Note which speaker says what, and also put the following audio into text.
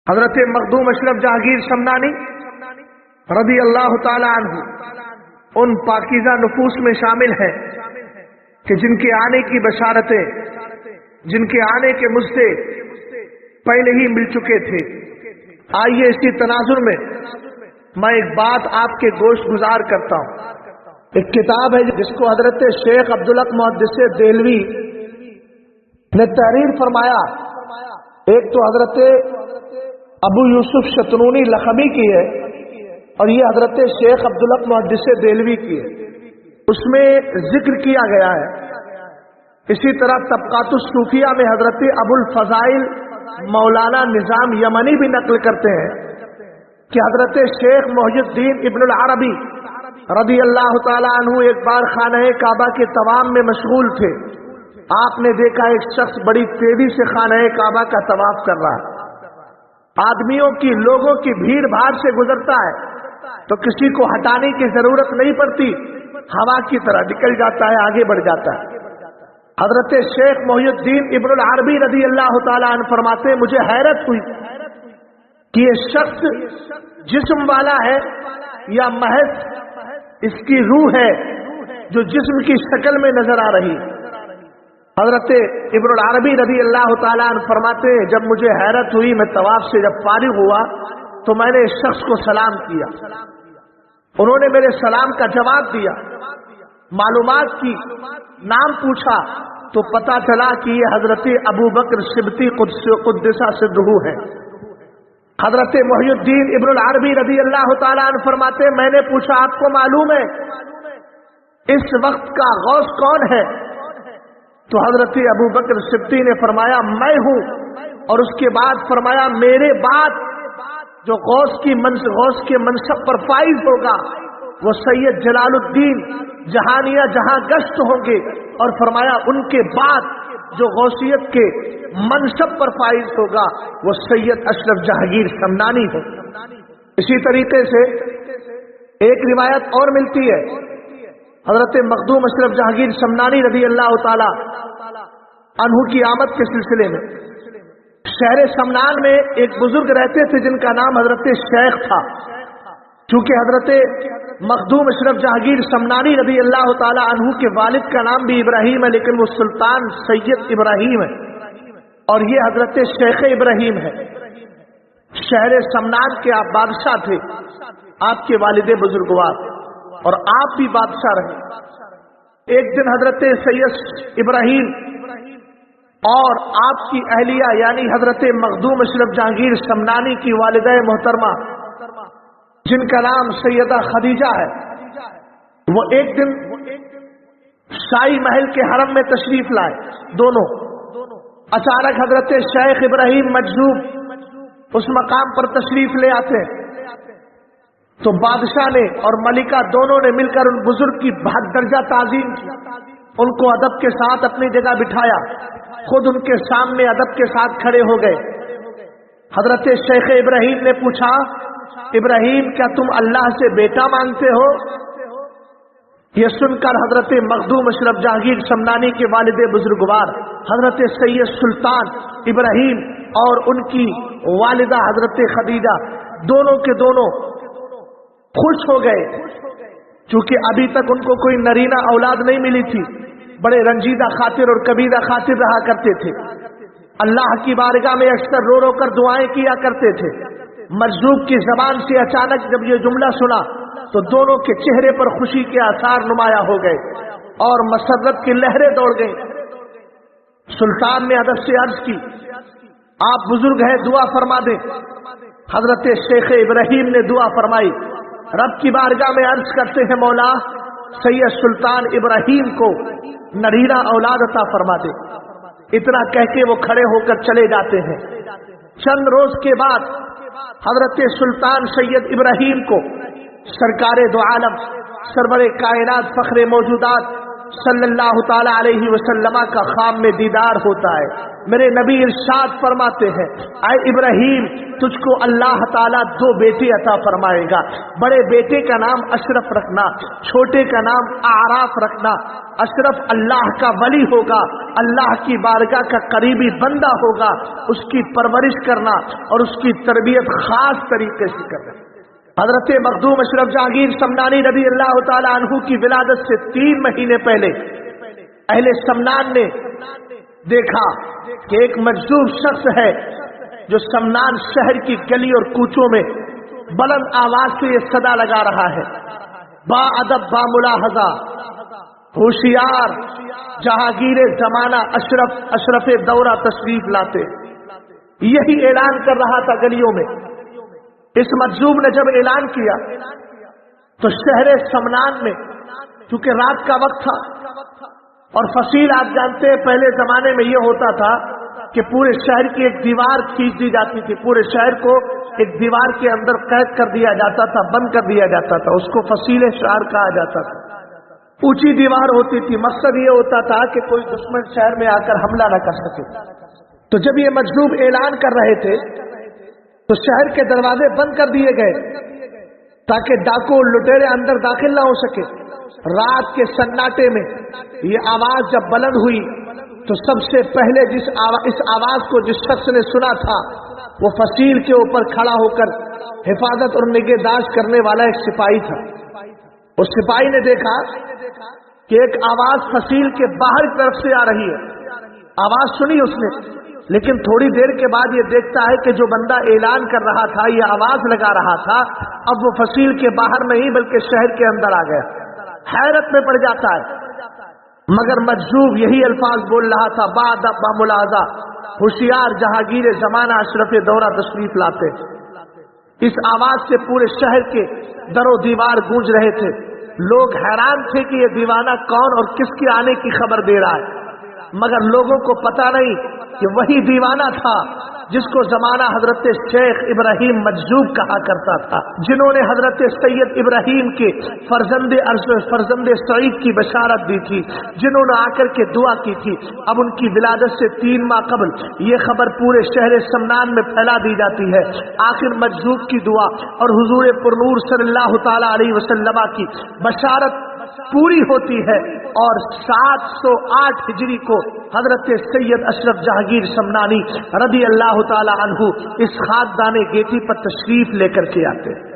Speaker 1: حضرت مخدوم اشرف جہانگیر سمنانی رضی اللہ تعالی عنہ ان پاکیزہ نفوس میں شامل ہیں کہ جن کے آنے کی بشارتیں، جن کے آنے کے مجزے پہلے ہی مل چکے تھے۔ آئیے اسی تناظر میں میں ایک بات آپ کے گوش گزار کرتا ہوں۔ ایک کتاب ہے جس کو حضرت شیخ عبدالحق محدث دہلوی نے تحریر فرمایا۔ ایک تو حضرت ابو یوسف شتنونی لخمی کی ہے اور یہ حضرت شیخ عبدالحق محدث دہلوی کی ہے۔ اس میں ذکر کیا گیا ہے۔ اسی طرح طبقات الصوفیہ میں حضرت ابو الفضائل مولانا نظام یمنی بھی نقل کرتے ہیں کہ حضرت شیخ محی الدین ابن العربی رضی اللہ تعالی عنہ ایک بار خانہ کعبہ کے طواف میں مشغول تھے۔ آپ نے دیکھا ایک شخص بڑی تیزی سے خانہ کعبہ کا طواف کر رہا ہے۔ آدمیوں کی، لوگوں کی بھیڑ بھاڑ سے گزرتا ہے تو کسی کو ہٹانے کی ضرورت نہیں پڑتی، ہوا کی طرح نکل جاتا ہے، آگے بڑھ جاتا ہے۔ حضرت شیخ محی الدین ابن العربی رضی اللہ تعالیٰ عنہ فرماتے ہیں مجھے حیرت ہوئی کہ یہ شخص جسم والا ہے یا محض اس کی روح ہے جو جسم کی شکل میں نظر آ رہی۔ حضرت ابن العربی رضی اللہ تعالیٰ عنہ فرماتے ہیں جب مجھے حیرت ہوئی، میں طواف سے جب فارغ ہوا تو میں نے اس شخص کو سلام کیا۔ انہوں نے میرے سلام کا جواب دیا، معلومات کی، نام پوچھا تو پتا چلا کہ یہ حضرت ابو بکر سبتی قدسہ سرہ ہے۔ حضرت محی الدین ابن العربی رضی اللہ تعالیٰ عنہ فرماتے میں نے پوچھا آپ کو معلوم ہے اس وقت کا غوث کون ہے؟ تو حضرت ابو بکر سبتی نے فرمایا میں ہوں، اور اس کے بعد فرمایا میرے بعد جو غوث کے منصب پر فائز ہوگا وہ سید جلال الدین جہانیہ جہاں گشت ہوں گے، اور فرمایا ان کے بعد جو غوثیت کے منصب پر فائز ہوگا وہ سید اشرف جہانگیر سمنانی ہے۔ اسی طریقے سے ایک روایت اور ملتی ہے حضرت مخدوم اشرف جہانگیر سمنانی رضی اللہ تعالی عنہ کی آمد کے سلسلے میں شہر سمنان میں ایک بزرگ رہتے تھے جن کا نام حضرت شیخ تھا۔ چونکہ حضرت مخدوم اشرف جہانگیر سمنانی رضی اللہ تعالی عنہ کے والد کا نام بھی ابراہیم ہے لیکن وہ سلطان سید ابراہیم ہے اور یہ حضرت شیخ ابراہیم ہے۔ شہر سمنان کے آپ بادشاہ تھے، آپ کے والد بزرگوار، اور آپ بھی بادشاہ رہے۔ ایک دن حضرت سید ابراہیم اور آپ کی اہلیہ یعنی حضرت مخدوم اشرف جہانگیر سمنانی کی والدہ محترمہ جن کا نام سیدہ خدیجہ ہے، وہ ایک دن شاہی محل کے حرم میں تشریف لائے دونوں۔ اچانک حضرت شیخ ابراہیم مجذوب اس مقام پر تشریف لے آتے ہیں تو بادشاہ نے اور ملکہ دونوں نے مل کر ان بزرگ کی بہت درجہ تعظیم کی، ان کو ادب کے ساتھ اپنی جگہ بٹھایا، خود ان کے سامنے ادب کے ساتھ کھڑے ہو گئے۔ حضرت شیخ ابراہیم نے پوچھا ابراہیم کیا تم اللہ سے بیٹا مانگتے ہو؟ یہ سن کر حضرت مخدوم اشرف جہانگیر سمنانی کے والد بزرگوار حضرت سید سلطان ابراہیم اور ان کی والدہ حضرت خدیجہ دونوں کے دونوں خوش ہو گئے، چونکہ ابھی تک ان کو کوئی نرینہ اولاد نہیں ملی تھی۔ بڑے رنجیدہ خاطر اور کبیدہ خاطر رہا کرتے تھے، اللہ کی بارگاہ میں اکثر رو رو کر دعائیں کیا کرتے تھے۔ مجذوب کی زبان سے اچانک جب یہ جملہ سنا تو دونوں کے چہرے پر خوشی کے آثار نمایاں ہو گئے اور مسرت کی لہریں دوڑ گئیں۔ سلطان نے ادب سے عرض کی آپ بزرگ ہیں، دعا فرما دیں۔ حضرت شیخ ابراہیم نے دعا فرمائی، رب کی بارگاہ میں عرض کرتے ہیں مولا سید سلطان ابراہیم کو نرینہ اولاد عطا فرما دے۔ اتنا کہہ کے وہ کھڑے ہو کر چلے جاتے ہیں۔ چند روز کے بعد حضرت سلطان سید ابراہیم کو سرکار دو عالم سرور کائنات فخر موجودات صلی اللہ تعالی علیہ وسلم کا خواب میں دیدار ہوتا ہے۔ میرے نبی ارشاد فرماتے ہیں اے ابراہیم تجھ کو اللہ تعالیٰ 2 بیٹے عطا فرمائے گا، بڑے بیٹے کا نام اشرف رکھنا، چھوٹے کا نام اعراف رکھنا۔ اشرف اللہ کا ولی ہوگا، اللہ کی بارگاہ کا قریبی بندہ ہوگا، اس کی پرورش کرنا اور اس کی تربیت خاص طریقے سے کرنا۔ حضرت مخدوم اشرف جہانگیر سمنانی رضی اللہ تعالی عنہ کی ولادت سے 3 مہینے پہلے اہل سمنان نے دیکھا کہ ایک مجذوب شخص ہے جو سمنان شہر کی گلی اور کوچوں میں بلند آواز سے یہ صدا لگا رہا ہے، با ادب با ملاحظہ ہوشیار جہانگیر زمانہ اشرف دورہ تشریف لاتے، یہی اعلان کر رہا تھا گلیوں میں۔ اس مجذوب نے جب اعلان کیا تو شہر سمنان میں، چونکہ رات کا وقت تھا اور فصیل آپ جانتے ہیں پہلے زمانے میں یہ ہوتا تھا کہ پورے شہر کی ایک دیوار کھینچ دی جاتی تھی، پورے شہر کو ایک دیوار کے اندر قید کر دیا جاتا تھا، بند کر دیا جاتا تھا، اس کو فصیل شہر کہا جاتا تھا۔ اونچی دیوار ہوتی تھی، مقصد یہ ہوتا تھا کہ کوئی دشمن شہر میں آ کر حملہ نہ کر سکے۔ تو جب یہ مجذوب اعلان کر رہے تھے تو شہر کے دروازے بند کر دیے گئے تاکہ ڈاکو لٹیرے اندر داخل نہ ہو سکے۔ رات کے سناٹے میں یہ آواز جب بلند ہوئی تو سب سے پہلے اس آواز کو جس شخص نے سنا تھا وہ فصیل کے اوپر کھڑا ہو کر حفاظت اور نگہداشت کرنے والا ایک سپاہی تھا۔ اس سپاہی نے دیکھا کہ ایک آواز فصیل کے باہر کی طرف سے آ رہی ہے، آواز سنی اس نے، لیکن تھوڑی دیر کے بعد یہ دیکھتا ہے کہ جو بندہ اعلان کر رہا تھا، یہ آواز لگا رہا تھا، اب وہ فصیل کے باہر نہیں بلکہ شہر کے اندر آ گیا۔ حیرت میں پڑ جاتا ہے، مگر مجذوب یہی الفاظ بول رہا تھا، با ادب با ملاحظہ ہوشیار جہانگیر زمانہ اشرف دورہ تشریف لاتے۔ اس آواز سے پورے شہر کے در و دیوار گونج رہے تھے، لوگ حیران تھے کہ یہ دیوانہ کون اور کس کے آنے کی خبر دے رہا ہے، مگر لوگوں کو پتہ نہیں کہ وہی دیوانہ تھا جس کو زمانہ حضرت شیخ ابراہیم مجذوب کہا کرتا تھا، جنہوں نے حضرت سید ابراہیم کے فرزند سعید کی بشارت دی تھی، جنہوں نے آ کر کے دعا کی تھی۔ اب ان کی ولادت سے 3 ماہ قبل یہ خبر پورے شہر سمنان میں پھیلا دی جاتی ہے۔ آخر مجذوب کی دعا اور حضور پرنور صلی اللہ تعالی علیہ وسلم کی بشارت پوری ہوتی ہے اور 708 ہجری کو حضرت سید اشرف جہانگیر سمنانی رضی اللہ تعالی عنہ اس خاکدان گیتی پر تشریف لے کر کے آتے ہیں۔